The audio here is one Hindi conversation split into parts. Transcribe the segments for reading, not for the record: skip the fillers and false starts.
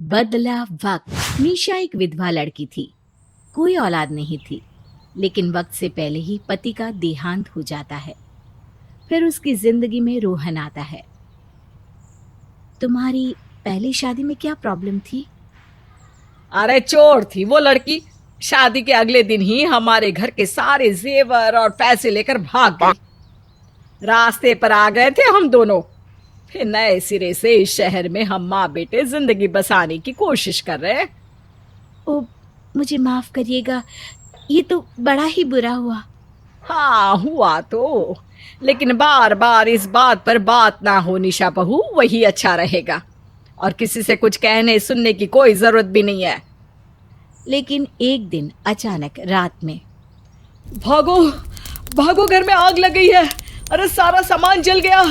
बदला वक्त। निशा एक विधवा लड़की थी। कोई औलाद नहीं थी, लेकिन वक्त से पहले ही पति का देहांत हो जाता है। फिर उसकी जिंदगी में रोहन आता है। तुम्हारी पहली शादी में क्या प्रॉब्लम थी? अरे चोर थी वो लड़की। शादी के अगले दिन ही हमारे घर के सारे जेवर और पैसे लेकर भाग गई। रास्ते पर आ गए थे हम दोनों। फिर नए सिरे से इस शहर में हम माँ बेटे जिंदगी बसाने की कोशिश कर रहे हैं। ओ, मुझे माफ करिएगा, ये तो बड़ा ही बुरा हुआ। हाँ हुआ तो, लेकिन बार बार इस बात पर बात ना हो निशा बहू, वही अच्छा रहेगा। और किसी से कुछ कहने सुनने की कोई जरूरत भी नहीं है। लेकिन एक दिन अचानक रात में, भागो भागो, घर में आग लग गई है। अरे सारा सामान जल गया।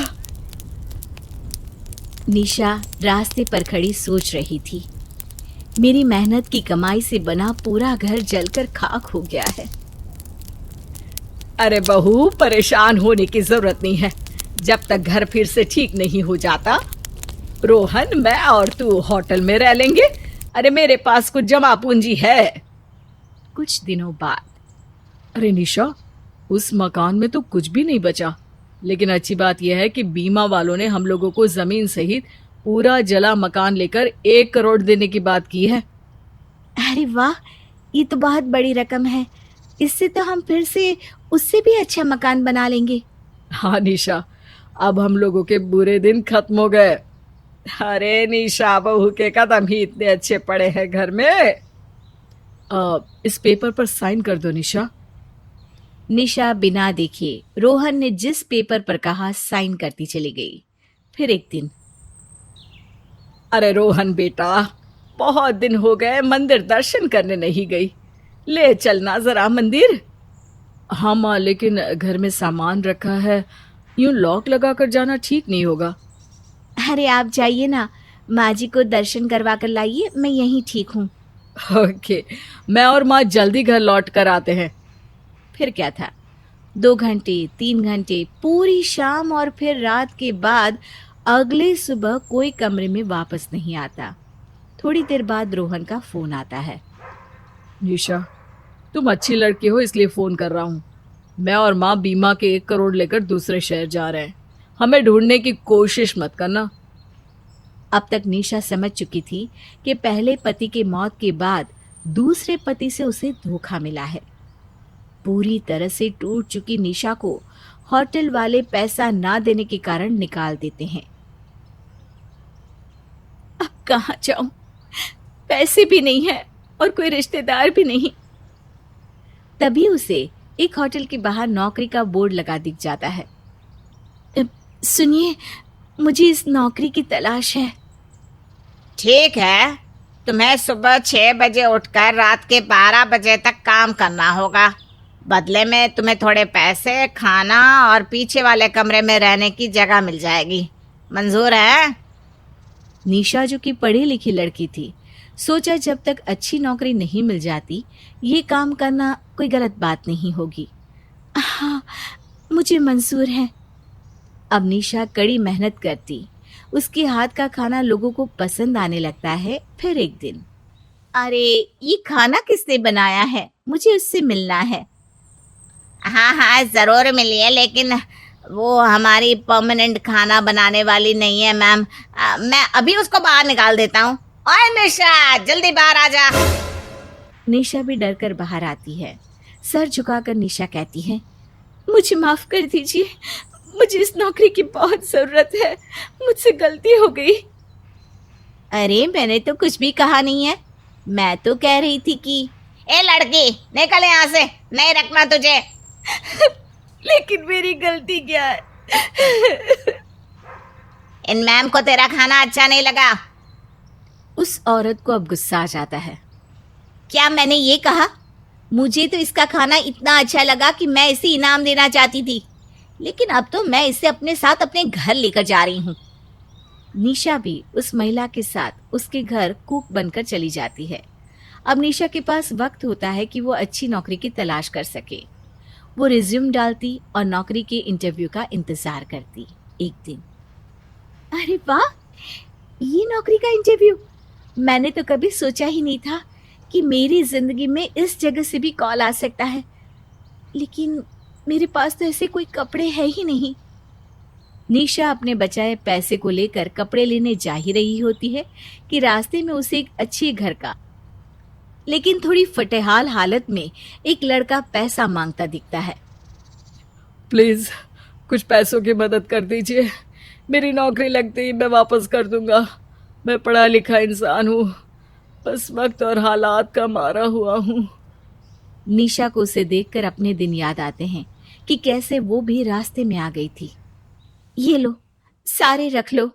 निशा रास्ते पर खड़ी सोच रही थी, मेरी मेहनत की कमाई से बना पूरा घर जलकर खाक हो गया है। अरे बहू, परेशान होने की जरूरत नहीं है। जब तक घर फिर से ठीक नहीं हो जाता, रोहन, मैं और तू होटल में रह लेंगे। अरे मेरे पास कुछ जमा पूंजी है। कुछ दिनों बाद, अरे निशा, उस मकान में तो कुछ भी नहीं बचा। लेकिन अच्छी बात यह है कि बीमा वालों ने हम लोगों को जमीन सहित पूरा जला मकान लेकर 1 करोड़ देने की बात की है। अरे वाह, ये तो बहुत बड़ी रकम है। इससे तो हम फिर से उससे भी अच्छा मकान बना लेंगे। हाँ निशा, अब हम लोगों के बुरे दिन खत्म हो गए। अरे निशा बहू के कदम ही इतने अच्छे पड़े हैं घर में। इस पेपर पर साइन कर दो निशा। निशा बिना देखे रोहन ने जिस पेपर पर कहा साइन करती चली गई। फिर एक दिन, अरे रोहन बेटा, बहुत दिन हो गए मंदिर दर्शन करने नहीं गई। ले चलना जरा मंदिर। हाँ माँ, लेकिन घर में सामान रखा है, यूं लॉक लगा कर जाना ठीक नहीं होगा। अरे आप जाइए ना, माँ जी को दर्शन करवा कर लाइए, मैं यहीं ठीक हूँ। ओके, मैं और माँ जल्दी घर लौट कर आते हैं। फिर क्या था, 2 घंटे, 3 घंटे, पूरी शाम और फिर रात के बाद अगले सुबह कोई कमरे में वापस नहीं आता। थोड़ी देर बाद रोहन का फोन आता है। निशा, तुम अच्छी लड़की हो इसलिए फोन कर रहा हूँ। मैं और माँ बीमा के 1 करोड़ लेकर दूसरे शहर जा रहे हैं। हमें ढूंढने की कोशिश मत करना। अब तक निशा समझ चुकी थी कि पहले पति के मौत के बाद दूसरे पति से उसे धोखा मिला है। पूरी तरह से टूट चुकी निशा को होटल वाले पैसा ना देने के कारण निकाल देते हैं। अब कहाँ जाऊं? पैसे भी नहीं है और कोई रिश्तेदार भी नहीं। तभी उसे एक होटल के बाहर नौकरी का बोर्ड लगा दिख जाता है। सुनिए, मुझे इस नौकरी की तलाश है। ठीक है, तुम्हें सुबह 6 बजे उठकर रात के 12 बजे तक काम करना होगा। बदले में तुम्हें थोड़े पैसे, खाना और पीछे वाले कमरे में रहने की जगह मिल जाएगी। मंजूर है? निशा, जो कि पढ़ी लिखी लड़की थी, सोचा जब तक अच्छी नौकरी नहीं मिल जाती ये काम करना कोई गलत बात नहीं होगी। हाँ, मुझे मंजूर है। अब निशा कड़ी मेहनत करती, उसके हाथ का खाना लोगों को पसंद आने लगता है। फिर एक दिन, अरे ये खाना किसने बनाया है? मुझे उससे मिलना है। हाँ हाँ, जरूर मिलिए, लेकिन वो हमारी परमानेंट खाना बनाने वाली नहीं है मैम। मैं अभी उसको बाहर निकाल देता हूँ। ओए निशा, जल्दी बाहर आ जा। निशा भी डर कर बाहर आती है। सर झुकाकर निशा कहती है, मुझे माफ कर दीजिए, मुझे इस नौकरी की बहुत जरूरत है, मुझसे गलती हो गई। अरे मैंने तो कुछ भी कहा नहीं है, मैं तो कह रही थी कि ए लड़की, निकल यहाँ से, नहीं रखना तुझे। लेकिन मेरी गलती क्या है? इन मैम को तेरा खाना अच्छा नहीं लगा। उस औरत को अब गुस्सा आ जाता है। क्या मैंने ये कहा? मुझे तो इसका खाना इतना अच्छा लगा कि मैं इसे इनाम देना चाहती थी, लेकिन अब तो मैं इसे अपने साथ अपने घर लेकर जा रही हूँ। निशा भी उस महिला के साथ उसके घर कुक बनकर चली जाती है। अब निशा के पास वक्त होता है कि वो अच्छी नौकरी की तलाश कर सके। वो रिज्यूम डालती और नौकरी के इंटरव्यू का इंतजार करती। एक दिन, अरे वाह, ये नौकरी का इंटरव्यू, मैंने तो कभी सोचा ही नहीं था कि मेरी जिंदगी में इस जगह से भी कॉल आ सकता है, लेकिन मेरे पास तो ऐसे कोई कपड़े है ही नहीं। निशा अपने बचाए पैसे को लेकर कपड़े लेने जा ही रही होती है कि रास्ते में उसे एक अच्छे घर का, लेकिन थोड़ी फटेहाल हालत में एक लड़का पैसा मांगता दिखता है। प्लीज कुछ पैसों की मदद कर दीजिए। मेरी नौकरी लगते ही मैं वापस कर दूंगा। मैं पढ़ा लिखा इंसान हूँ, बस वक्त और हालात का मारा हुआ हूँ। निशा को उसे देखकर अपने दिन याद आते हैं कि कैसे वो भी रास्ते में आ गई थी। ये लो, सारे रख लो।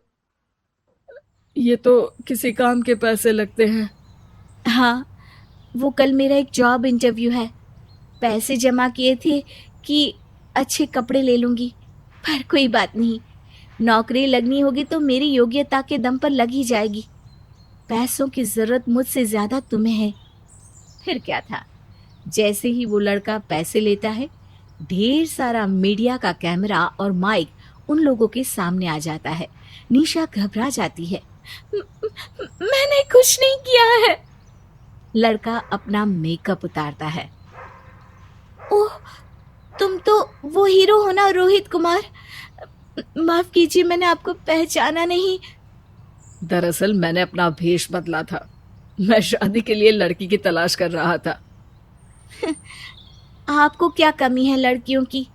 ये तो किसी काम के पैसे लगते हैं। हाँ, वो कल मेरा एक जॉब इंटरव्यू है, पैसे जमा किए थे कि अच्छे कपड़े ले लूंगी, पर कोई बात नहीं, नौकरी लगनी होगी तो मेरी योग्यता के दम पर लग ही जाएगी। पैसों की जरूरत मुझसे ज्यादा तुम्हें है। फिर क्या था, जैसे ही वो लड़का पैसे लेता है, ढेर सारा मीडिया का कैमरा और माइक उन लोगों के सामने आ जाता है। निशा घबरा जाती है। मैंने कुछ नहीं किया है। लड़का अपना मेकअप उतारता है। ओह, तुम तो वो हीरो हो ना, रोहित कुमार। माफ कीजिए, मैंने आपको पहचाना नहीं। दरअसल मैंने अपना भेष बदला था। मैं शादी के लिए लड़की की तलाश कर रहा था। आपको क्या कमी है लड़कियों की?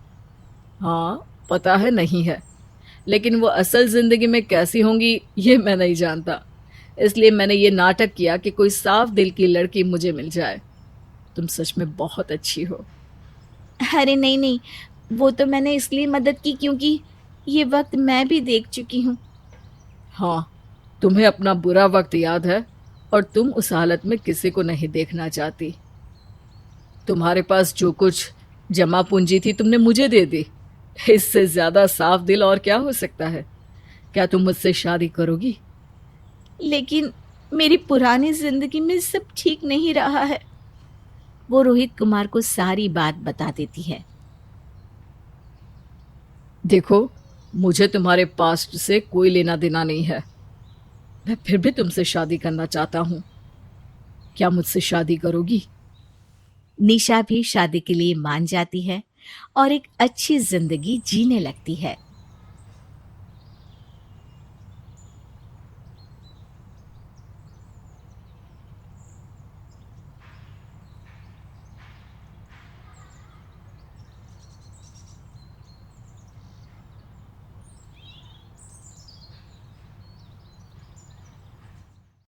हाँ, पता है नहीं है, लेकिन वो असल जिंदगी में कैसी होंगी ये मैं नहीं जानता। इसलिए मैंने ये नाटक किया कि कोई साफ दिल की लड़की मुझे मिल जाए। तुम सच में बहुत अच्छी हो। अरे नहीं नहीं, वो तो मैंने इसलिए मदद की क्योंकि ये वक्त मैं भी देख चुकी हूँ। हाँ, तुम्हें अपना बुरा वक्त याद है और तुम उस हालत में किसी को नहीं देखना चाहती। तुम्हारे पास जो कुछ जमा पूंजी थी तुमने मुझे दे दी। इससे ज्यादा साफ दिल और क्या हो सकता है? क्या तुम मुझसे शादी करोगी? लेकिन मेरी पुरानी जिंदगी में सब ठीक नहीं रहा है। वो रोहित कुमार को सारी बात बता देती है। देखो, मुझे तुम्हारे पास्ट से कोई लेना देना नहीं है। मैं फिर भी तुमसे शादी करना चाहता हूँ। क्या मुझसे शादी करोगी? निशा भी शादी के लिए मान जाती है और एक अच्छी जिंदगी जीने लगती है।